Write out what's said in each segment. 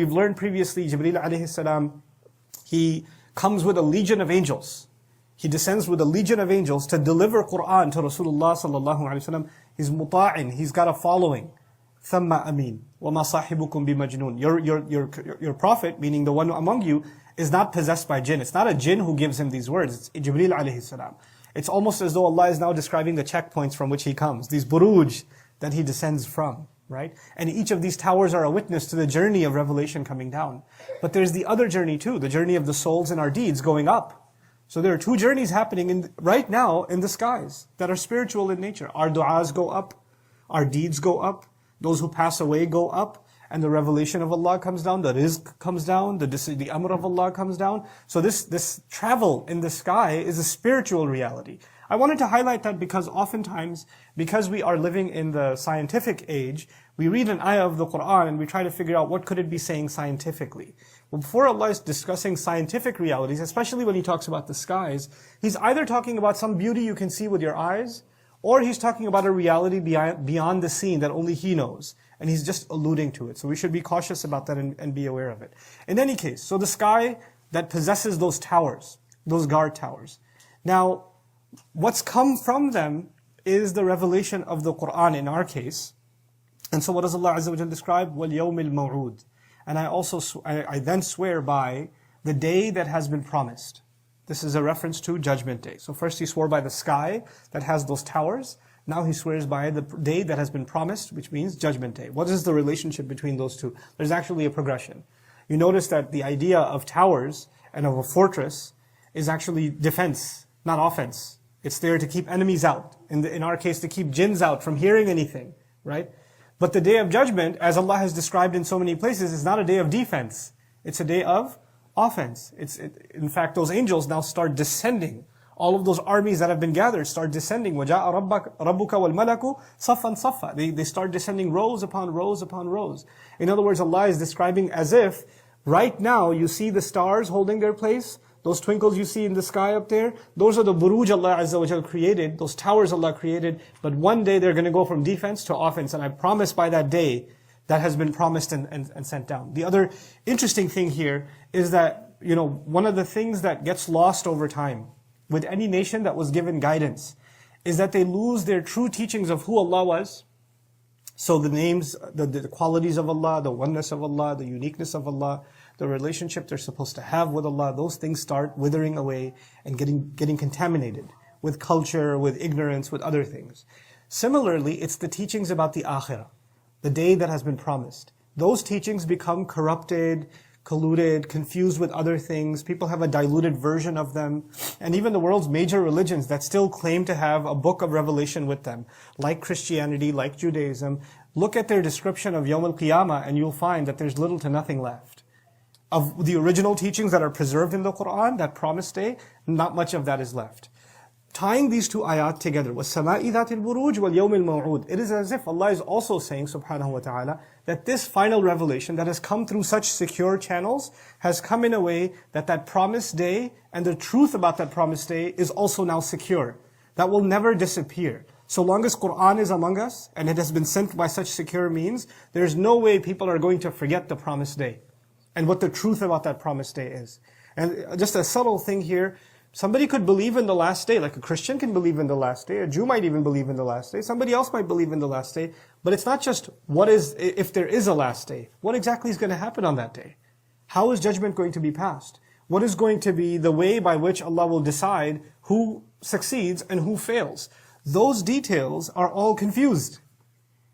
We've learned previously, Jibreel alayhi salam, he comes with a legion of angels. He descends with a legion of angels to deliver Qur'an to Rasulullah sallallahu alayhi wa sallam. He's muta'in, he's got a following. Thamma amin. وَمَا صَاحِبُكُمْ بِمَجْنُونَ. Your prophet, meaning the one among you, is not possessed by jinn. It's not a jinn who gives him these words. It's Jibreel alayhi salam. It's almost as though Allah is now describing the checkpoints from which he comes. These buruj that he descends from. Right? And each of these towers are a witness to the journey of revelation coming down. But there's the other journey too, the journey of the souls and our deeds going up. So there are two journeys happening right now in the skies that are spiritual in nature. Our du'as go up, our deeds go up, those who pass away go up, and the revelation of Allah comes down, the rizq comes down, the amr of Allah comes down. So this travel in the sky is a spiritual reality. I wanted to highlight that because oftentimes, because we are living in the scientific age, we read an ayah of the Qur'an and we try to figure out what could it be saying scientifically. Well, before Allah is discussing scientific realities, especially when He talks about the skies, He's either talking about some beauty you can see with your eyes, or He's talking about a reality beyond the scene that only He knows. And He's just alluding to it. So we should be cautious about that and be aware of it. In any case, so the sky that possesses those towers, those guard towers. Now, what's come from them is the revelation of the Qur'an in our case. And so what does Allah Azza wa Jal describe? وَالْيَوْمِ الْمَوْعُودِ. And I then swear by the day that has been promised. This is a reference to Judgment Day. So first He swore by the sky that has those towers. Now He swears by the day that has been promised, which means Judgment Day. What is the relationship between those two? There's actually a progression. You notice that the idea of towers and of a fortress is actually defense, not offense. It's there to keep enemies out. In our case, to keep jinns out from hearing anything, right? But the day of judgment, as Allah has described in so many places, is not a day of defense. It's a day of offense. In fact, those angels now start descending. All of those armies that have been gathered start descending. وَجَاءَ رَبُّكَ وَالْمَلَكُ صَفًّا صَفًّا. They start descending rows upon rows upon rows. In other words, Allah is describing as if right now you see the stars holding their place. Those twinkles you see in the sky up there, those are the buruj Allah Azza wa Jal created, those towers Allah created, but one day they're going to go from defense to offense, and I promise by that day, that has been promised and sent down. The other interesting thing here is that, one of the things that gets lost over time with any nation that was given guidance is that they lose their true teachings of who Allah was. So the names, the qualities of Allah, the oneness of Allah, the uniqueness of Allah, the relationship they're supposed to have with Allah, those things start withering away and getting contaminated with culture, with ignorance, with other things. Similarly, it's the teachings about the Akhirah, the day that has been promised. Those teachings become corrupted, colluded, confused with other things. People have a diluted version of them. And even the world's major religions that still claim to have a book of revelation with them, like Christianity, like Judaism, look at their description of Yawm al-Qiyamah and you'll find that there's little to nothing left. Of the original teachings that are preserved in the Qur'an, that promised day, not much of that is left. Tying these two ayat together, وَالسَّمَاءِ ذَاتِ الْبُرُوجِ وَالْيَوْمِ الْمَوْعُودِ. It is as if Allah is also saying, subhanahu wa ta'ala, that this final revelation that has come through such secure channels has come in a way that promised day and the truth about that promised day is also now secure. That will never disappear. So long as Qur'an is among us and it has been sent by such secure means, there's no way people are going to forget the promised day and what the truth about that promised day is. And just a subtle thing here, somebody could believe in the last day, like a Christian can believe in the last day, a Jew might even believe in the last day, somebody else might believe in the last day, but it's not just if there is a last day, what exactly is going to happen on that day? How is judgment going to be passed? What is going to be the way by which Allah will decide who succeeds and who fails? Those details are all confused.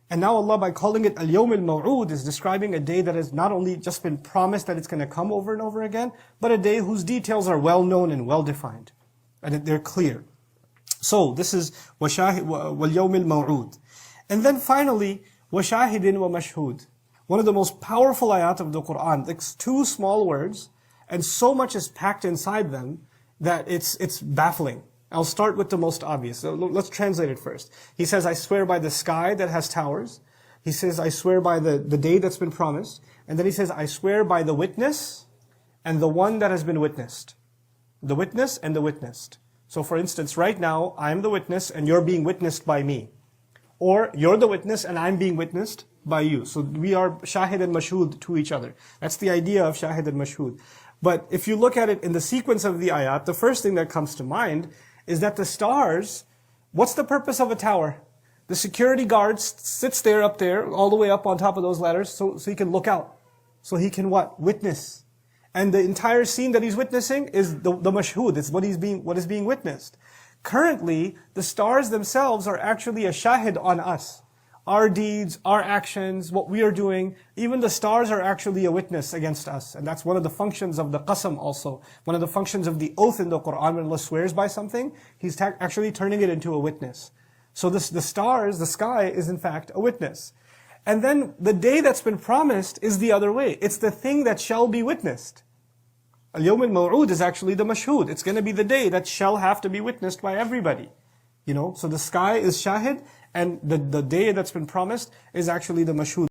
And now Allah, by calling it Al-Yawm al-Maw'ud, is describing a day that has not only just been promised that it's going to come over and over again, but a day whose details are well known and well defined. And they're clear. So this is وَالْيَوْمِ الْمَوْعُودِ. And then finally, وَشَاهِدٍ وَمَشْهُودٍ. One of the most powerful ayat of the Qur'an. It's two small words, and so much is packed inside them that it's baffling. I'll start with the most obvious. So let's translate it first. He says, I swear by the sky that has towers. He says, I swear by the day that's been promised. And then he says, I swear by the witness and the one that has been witnessed. The witness and the witnessed. So for instance, right now, I'm the witness and you're being witnessed by me. Or you're the witness and I'm being witnessed by you. So we are shahid and mashhud to each other. That's the idea of shahid and mashhud. But if you look at it in the sequence of the ayat, the first thing that comes to mind is that the stars, what's the purpose of a tower? The security guard sits there up there, all the way up on top of those ladders, so he can look out. So he can what? Witness. And the entire scene that he's witnessing is the mashhud, it's what is being witnessed. Currently, the stars themselves are actually a shahid on us. Our deeds, our actions, what we are doing, even the stars are actually a witness against us. And that's one of the functions of the qasam also. One of the functions of the oath in the Quran, when Allah swears by something, He's actually turning it into a witness. So the stars, the sky is in fact a witness. And then the day that's been promised is the other way. It's the thing that shall be witnessed. Al-Yawm al-Maw'ud is actually the mashhud. It's going to be the day that shall have to be witnessed by everybody. So the sky is shahid, and the day that's been promised is actually the mashhud.